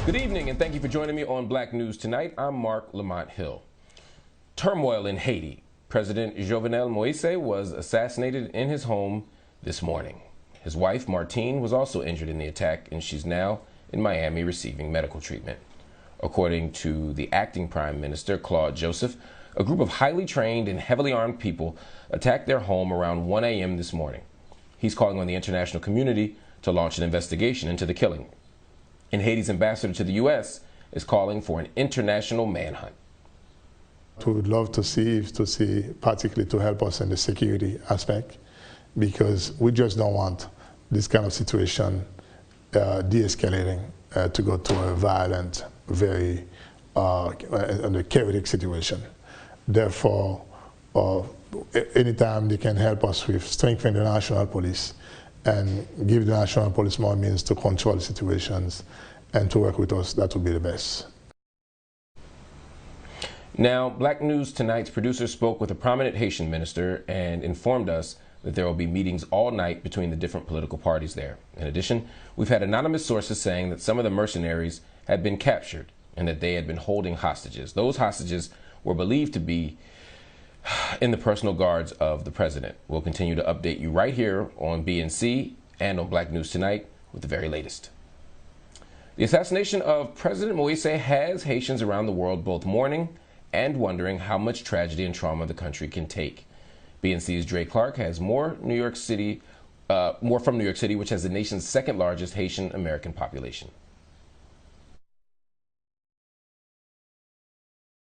Good evening, and thank you for joining me on Black News Tonight. I'm Marc Lamont Hill. Turmoil in Haiti. President Jovenel Moïse was assassinated in his home this morning. His wife, Martine, was also injured in the attack, and she's now in Miami receiving medical treatment. According to the acting Prime Minister, Claude Joseph, a group of highly trained and heavily armed people attacked their home around 1 a.m. this morning. He's calling on the international community to launch an investigation into the killing. And Haiti's ambassador to the U.S. is calling for an international manhunt. We would love to see, particularly to help us in the security aspect, because we just don't want this kind of situation de-escalating to go to a violent, very chaotic situation. Therefore, anytime they can help us with strengthening the national police and give the national police more means to control situations and to work with us, that would be the best. Now, Black News Tonight's producer spoke with a prominent Haitian minister and informed us that there will be meetings all night between the different political parties there. In addition, we've had anonymous sources saying that some of the mercenaries had been captured and that they had been holding hostages. Those hostages were believed to be in the personal guards of the president. We'll continue to update you right here on BNC and on Black News Tonight with the very latest. The assassination of President Moïse has Haitians around the world both mourning and wondering how much tragedy and trauma the country can take. BNC's Dre Clark has more from New York City, which has the nation's second largest Haitian American population.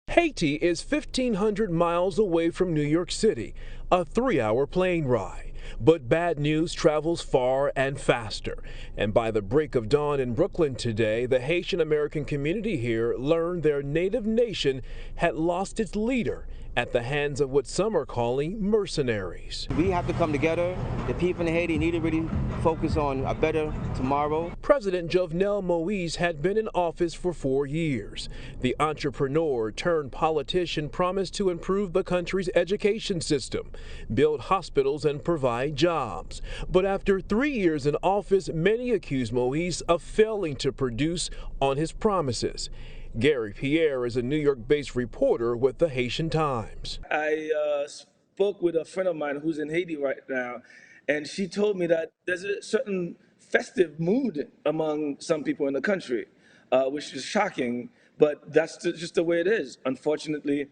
Haiti is 1,500 miles away from New York City, a 3-hour plane ride. But bad news travels far and faster. And by the break of dawn in Brooklyn today, the Haitian American community here learned their native nation had lost its leader at the hands of what some are calling mercenaries. We have to come together. The people in Haiti need to really focus on a better tomorrow. President Jovenel Moïse had been in office for 4 years. The entrepreneur turned politician promised to improve the country's education system, build hospitals, and provide jobs. But after 3 years in office, many accuse Moïse of failing to produce on his promises. Gary Pierre is a New York-based reporter with the Haitian Times. I spoke with a friend of mine who's in Haiti right now, and she told me that there's a certain festive mood among some people in the country, which is shocking, but that's just the way it is. Unfortunately,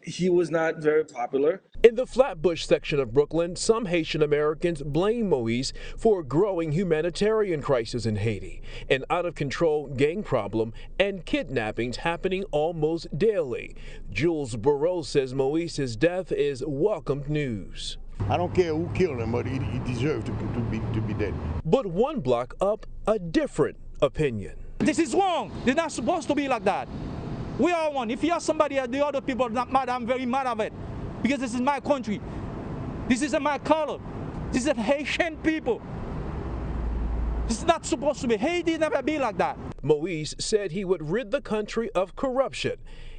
he was not very popular. In the Flatbush section of Brooklyn, some Haitian Americans blame Moïse for a growing humanitarian crisis in Haiti, an out-of-control gang problem, and kidnappings happening almost daily. Jules Burrow says Moïse's death is welcomed news. I don't care who killed him, but he deserved to be dead. But one block up, a different opinion. This is wrong. It's not supposed to be like that. We are one. If you have somebody that the other people are not mad, I'm very mad of it. Because this is my country. This is my color. This is Haitian people. This is not supposed to be. Haiti never be like that. Moïse said he would rid the country of corruption,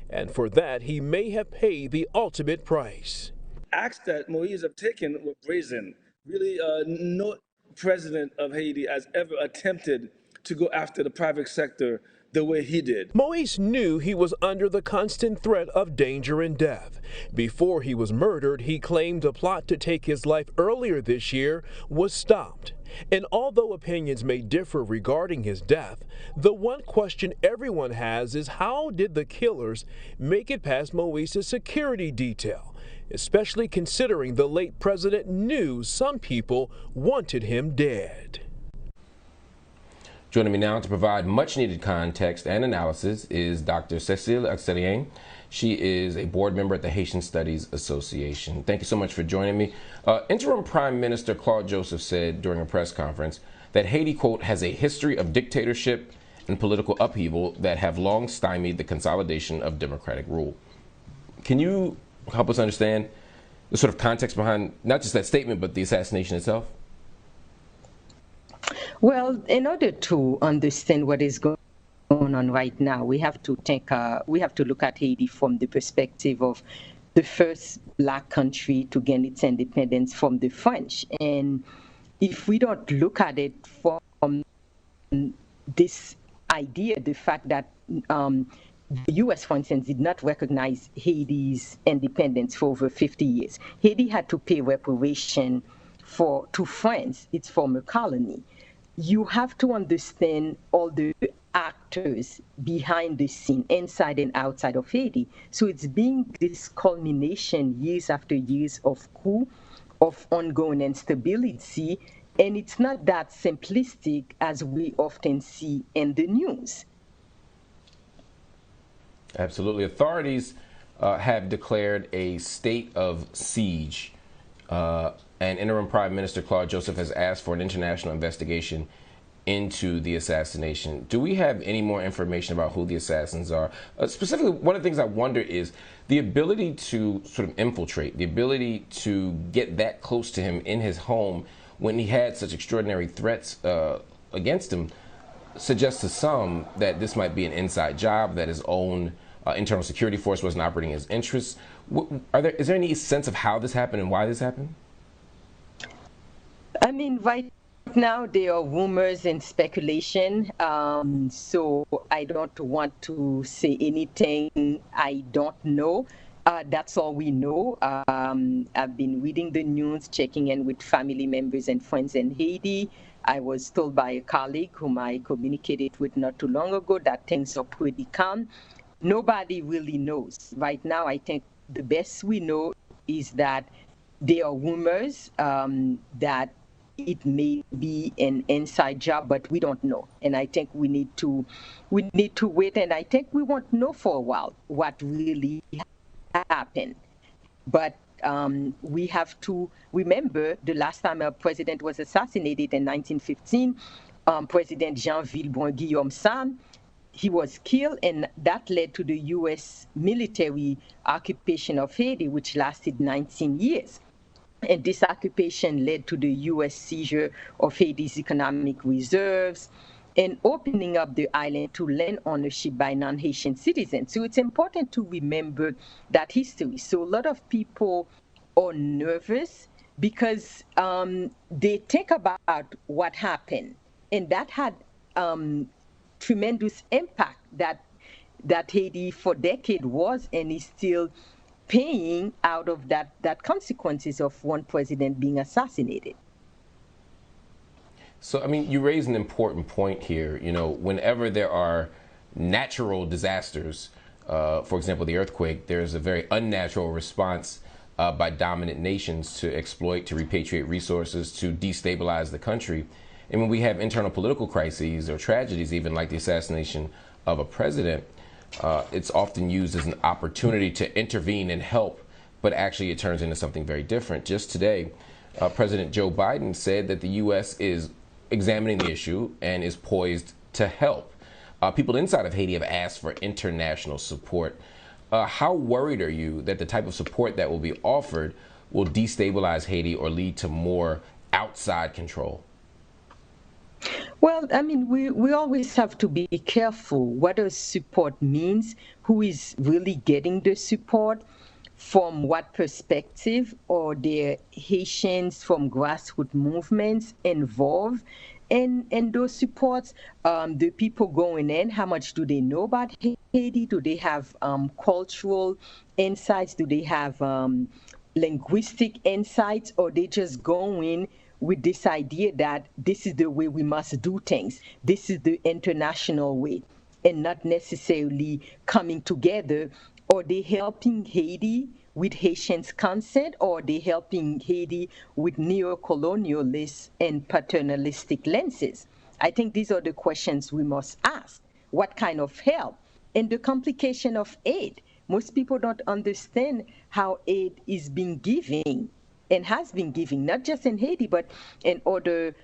and for that he may have paid the ultimate price. Acts that Moïse have taken were brazen. Really, no president of Haiti has ever attempted to go after the private sector the way he did. Moïse knew he was under the constant threat of danger and death. Before he was murdered, he claimed a plot to take his life earlier this year was stopped. And although opinions may differ regarding his death, the one question everyone has is how did the killers make it past Moïse's security detail, especially considering the late president knew some people wanted him dead. Joining me now to provide much-needed context and analysis is Dr. Cécile Accilien. She is a board member at the Haitian Studies Association. Thank you so much for joining me. Interim Prime Minister Claude Joseph said during a press conference that Haiti, quote, has a history of dictatorship and political upheaval that have long stymied the consolidation of democratic rule. Can you help us understand the sort of context behind not just that statement, but the assassination itself? Well, in order to understand what is going on right now, we have to look at Haiti from the perspective of the first Black country to gain its independence from the French. And if we don't look at it from this idea, the fact that the U.S., for instance, did not recognize Haiti's independence for over 50 years. Haiti had to pay reparation to France, its former colony. You have to understand all the actors behind the scene, inside and outside of Haiti. So it's been this culmination, years after years, of coup, of ongoing instability, and it's not that simplistic as we often see in the news. Absolutely. Authorities have declared a state of siege. And Interim Prime Minister Claude Joseph has asked for an international investigation into the assassination. Do we have any more information about who the assassins are? Specifically, one of the things I wonder is the ability to sort of infiltrate, the ability to get that close to him in his home when he had such extraordinary threats against him suggests to some that this might be an inside job, that his own internal security force wasn't operating his interests. Is there any sense of how this happened and why this happened? I mean, right now there are rumors and speculation, so I don't want to say anything I don't know. That's all we know. I've been reading the news, checking in with family members and friends in Haiti. I was told by a colleague whom I communicated with not too long ago that things are pretty calm. Nobody really knows. Right now, I think the best we know is that there are rumors that it may be an inside job, but we don't know. And I think we need to wait, and I think we won't know for a while what really happened. But we have to remember the last time a president was assassinated in 1915, President Jean-Villebrun Guillaume Sam, he was killed, and that led to the U.S. military occupation of Haiti, which lasted 19 years. And this occupation led to the U.S. seizure of Haiti's economic reserves and opening up the island to land ownership by non-Haitian citizens. So it's important to remember that history. So a lot of people are nervous because they think about what happened, and that had tremendous impact that Haiti for decades was and is still paying out of that consequences of one president being assassinated. So, I mean, you raise an important point here. You know, whenever there are natural disasters, for example, the earthquake, there's a very unnatural response by dominant nations to exploit, to repatriate resources, to destabilize the country. And when we have internal political crises or tragedies, even like the assassination of a president, it's often used as an opportunity to intervene and help, but actually it turns into something very different. Just today, President Joe Biden said that the U.S. is examining the issue and is poised to help. People inside of Haiti have asked for international support. How worried are you that the type of support that will be offered will destabilize Haiti or lead to more outside control? Well, I mean, we always have to be careful what does support means, who is really getting the support, from what perspective, or the Haitians from grassroots movements involved in those supports, the people going in, how much do they know about Haiti? Do they have cultural insights? Do they have linguistic insights, or they just go in with this idea that this is the way we must do things, this is the international way, and not necessarily coming together? Or they helping Haiti with Haitians' consent, or they helping Haiti with neo-colonialist and paternalistic lenses? I think these are the questions we must ask. What kind of help? And the complication of aid. Most people don't understand how aid is being given and has been giving, not just in Haiti, but in other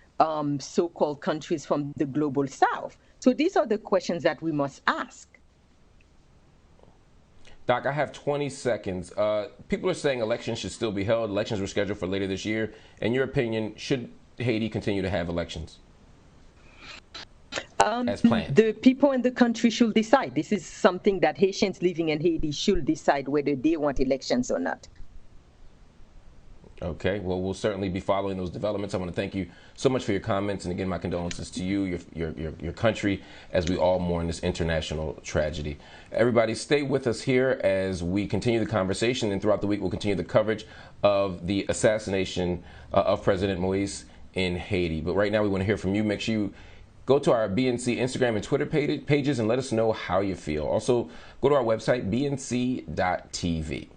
so-called countries from the global south. So these are the questions that we must ask. Doc, I have 20 seconds. People are saying elections should still be held. Elections were scheduled for later this year. In your opinion, should Haiti continue to have elections as planned? The people in the country should decide. This is something that Haitians living in Haiti should decide whether they want elections or not. Okay, well, we'll certainly be following those developments. I want to thank you so much for your comments, and again, my condolences to you, your country, as we all mourn this international tragedy. Everybody, stay with us here as we continue the conversation, and throughout the week, we'll continue the coverage of the assassination of President Moïse in Haiti. But right now, we want to hear from you. Make sure you go to our BNC Instagram and Twitter pages and let us know how you feel. Also, go to our website, bnc.tv.